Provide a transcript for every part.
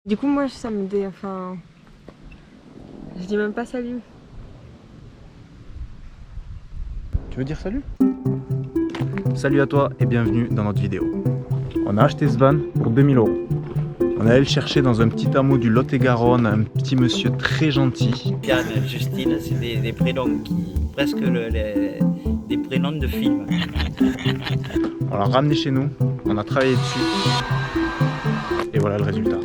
Du coup, moi, ça me dé... Enfin... Je dis même pas salut. Tu veux dire salut? Salut à toi et bienvenue dans notre vidéo. On a acheté ce van pour 2000 €. On est allé le chercher dans un petit hameau du Lot-et-Garonne, un petit monsieur très gentil. Yann, Justine, c'est des prénoms qui... presque des prénoms de films. On l'a ramené chez nous, on a travaillé dessus et voilà le résultat.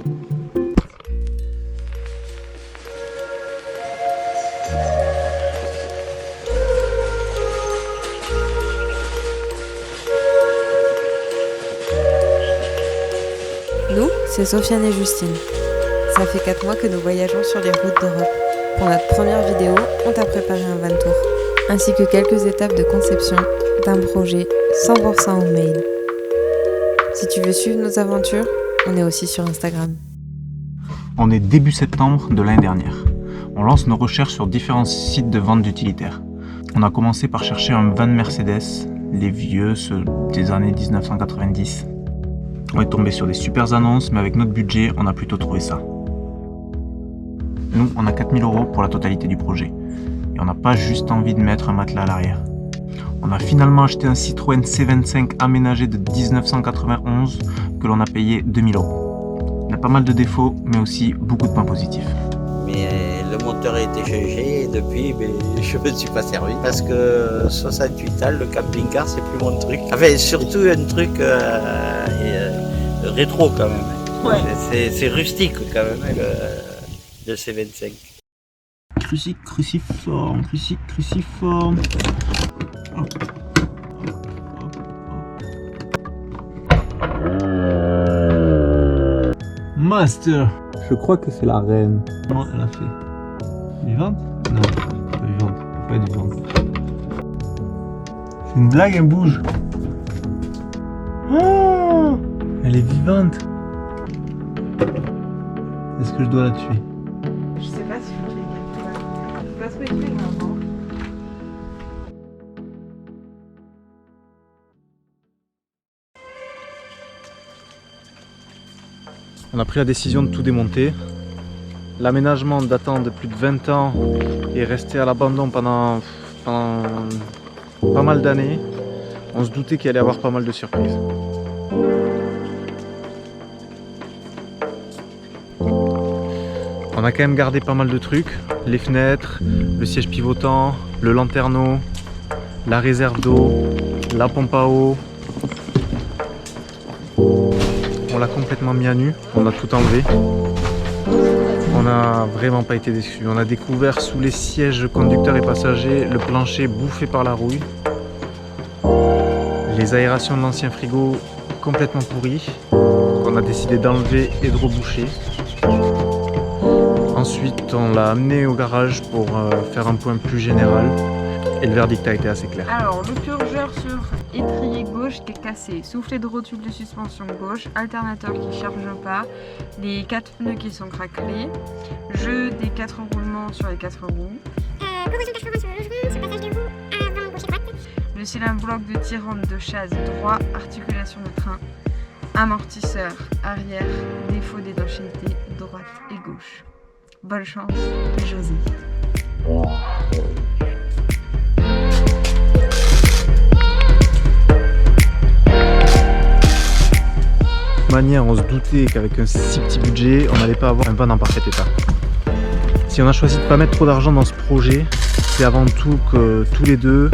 Nous, c'est Sofiane et Justine. Ça fait 4 mois que nous voyageons sur les routes d'Europe. Pour notre première vidéo, on t'a préparé un van tour, ainsi que quelques étapes de conception d'un projet 100% homemade. Si tu veux suivre nos aventures, on est aussi sur Instagram. On est début septembre de l'année dernière. On lance nos recherches sur différents sites de vente d'utilitaires. On a commencé par chercher un van Mercedes, les vieux, ceux des années 1990. On est tombé sur des super annonces, mais avec notre budget, on a plutôt trouvé ça. Nous, on a 4000 € pour la totalité du projet. Et on n'a pas juste envie de mettre un matelas à l'arrière. On a finalement acheté un Citroën C25 aménagé de 1991 que l'on a payé 2000 €. Il a pas mal de défauts, mais aussi beaucoup de points positifs. Mais le moteur a été changé et depuis, je me suis pas servi. Parce que 68 ans, le camping-car, c'est plus mon truc. Enfin, surtout un truc rétro quand même. Ouais. C'est rustique quand même, le C25. Cruciforme. Master. Je crois que c'est la reine. Comment elle a fait? Vivante? Non, pas vivante. Elle peut pas être vivante. C'est une blague, elle bouge. Oh, elle est vivante. Est-ce que je dois la tuer? Je sais pas si je vais les gars. Je sais pas ce que tu fais maintenant. On a pris la décision de tout démonter. L'aménagement datant de plus de 20 ans est resté à l'abandon pendant pas mal d'années. On se doutait qu'il allait y avoir pas mal de surprises. On a quand même gardé pas mal de trucs. Les fenêtres, le siège pivotant, le lanterneau, la réserve d'eau, la pompe à eau. On l'a complètement mis à nu, on a tout enlevé. On n'a vraiment pas été déçus. On a découvert sous les sièges conducteurs et passagers le plancher bouffé par la rouille. Les aérations de l'ancien frigo complètement pourries, qu'on a décidé d'enlever et de reboucher. Ensuite, on l'a amené au garage pour faire un point plus général. Et le verdict a été assez clair. Alors, le purgeur sur étrier gauche qui est cassé, soufflet de rotule de suspension gauche, alternateur qui charge pas, les 4 pneus qui sont craquelés, jeu des 4 roulements sur les 4 roues, corrosion perforant sur le logement, sur le passage de roue, avant gauche et droite. le cylindre bloc de tirante de chasse droit, articulation de train, amortisseur arrière, défaut d'étanchéité droite et gauche. Bonne chance, José. De toute manière, on se doutait qu'avec un si petit budget, on n'allait pas avoir un van en parfait état. Si on a choisi de ne pas mettre trop d'argent dans ce projet, c'est avant tout que tous les deux,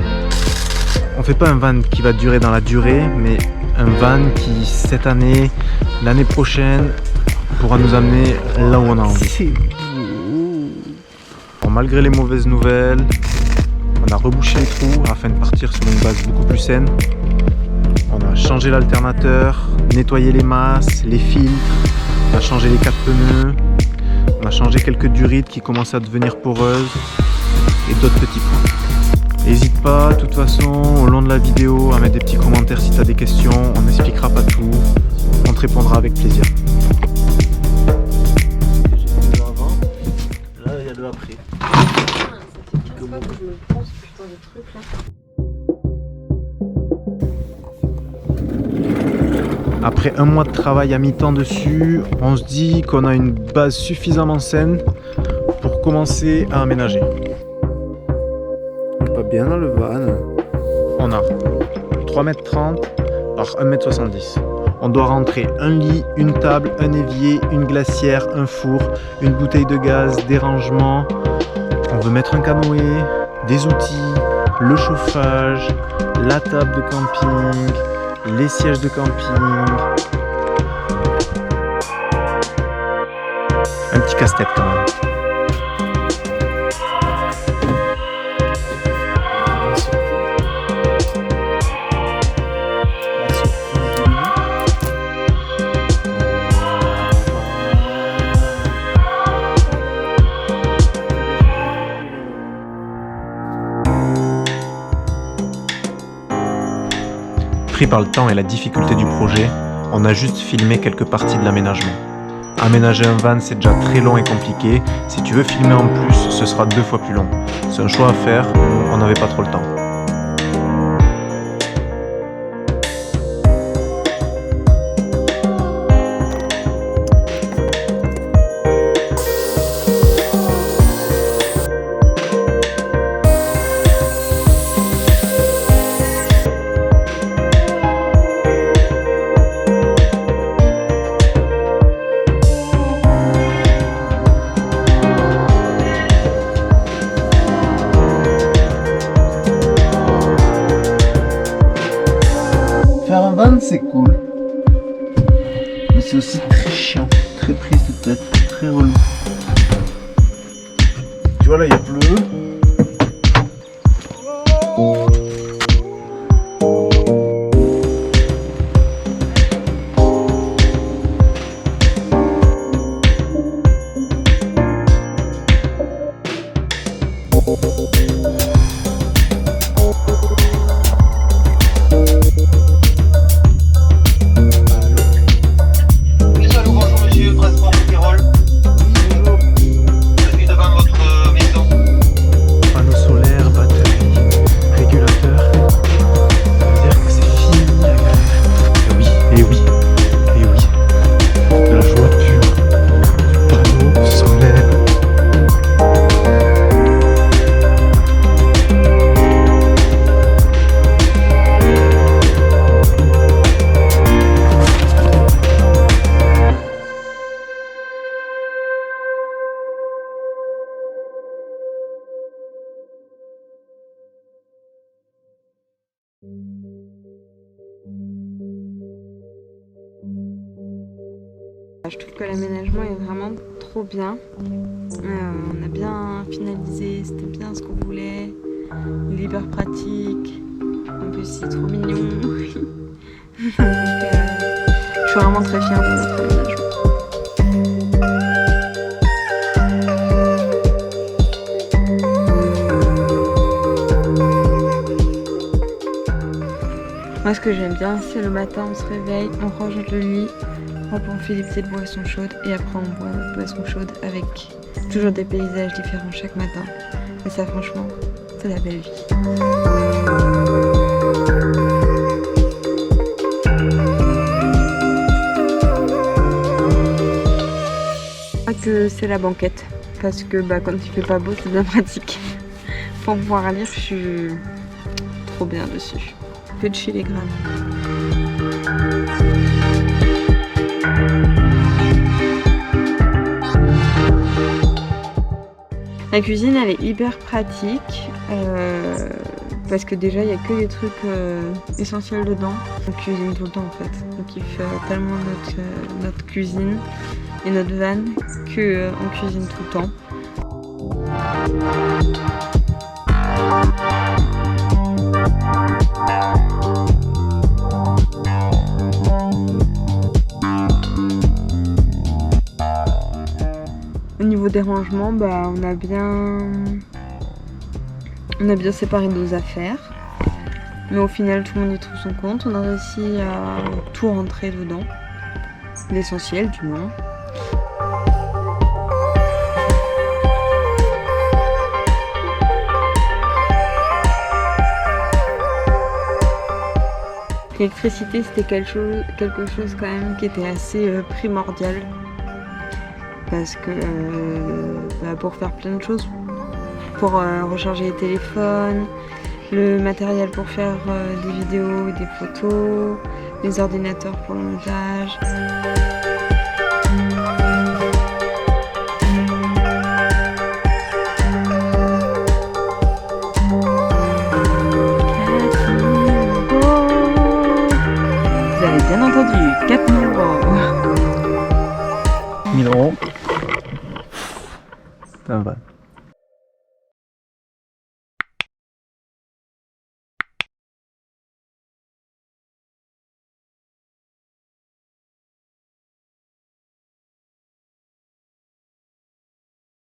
on fait pas un van qui va durer dans la durée, mais un van qui, cette année, l'année prochaine, pourra nous amener là où on a envie. Alors, malgré les mauvaises nouvelles, on a rebouché les trous afin de partir sur une base beaucoup plus saine. On a changé l'alternateur, nettoyé les masses, les filtres, on a changé les 4 pneus, on a changé quelques durites qui commençaient à devenir poreuses et d'autres petits points. N'hésite pas, de toute façon, au long de la vidéo, à mettre des petits commentaires si tu as des questions, on n'expliquera pas tout, on te répondra avec plaisir. J'ai 2 avant, là il y a 2 après. Après un mois de travail à mi-temps dessus, on se dit qu'on a une base suffisamment saine pour commencer à aménager. On est pas bien dans le van. On a 3,30 m par 1,70 m. On doit rentrer un lit, une table, un évier, une glacière, un four, une bouteille de gaz, des rangements. On veut mettre un canoë, des outils, le chauffage, la table de camping, les sièges de camping. Un petit casse-tête quand même. Pris par le temps et la difficulté du projet, on a juste filmé quelques parties de l'aménagement. Aménager un van, c'est déjà très long et compliqué. Si tu veux filmer en plus, ce sera 2 fois plus long. C'est un choix à faire, on n'avait pas trop le temps. Faire un van, c'est cool. Mais c'est aussi très chiant, très prise de tête, très relou. Tu vois là, il pleut. Je trouve que l'aménagement est vraiment trop bien. On a bien finalisé, c'était bien ce qu'on voulait. Il est hyper pratique. En plus, c'est trop mignon. Donc, je suis vraiment très fière de notre aménagement. Moi, ce que j'aime bien, c'est le matin, on se réveille, on range le lit, hop, on fait des petites boissons chaudes et après on boit notre boisson chaude avec toujours des paysages différents chaque matin. Et ça, franchement, c'est la belle vie. Je crois que c'est la banquette parce que quand il fait pas beau, c'est bien pratique. Pour pouvoir lire, je suis trop bien dessus. Que de chez les grammes. La cuisine, elle est hyper pratique parce que déjà il n'y a que des trucs essentiels dedans. On cuisine tout le temps en fait. On kiffe tellement notre cuisine et notre van qu'on cuisine tout le temps. Au niveau des rangements, on a bien séparé nos affaires. Mais au final, tout le monde y trouve son compte. On a réussi à tout rentrer dedans. L'essentiel, du moins. L'électricité, c'était quelque chose quand même qui était assez primordial. Parce que pour faire plein de choses, pour recharger les téléphones, le matériel pour faire des vidéos, des photos, les ordinateurs pour le montage. Vous avez bien entendu,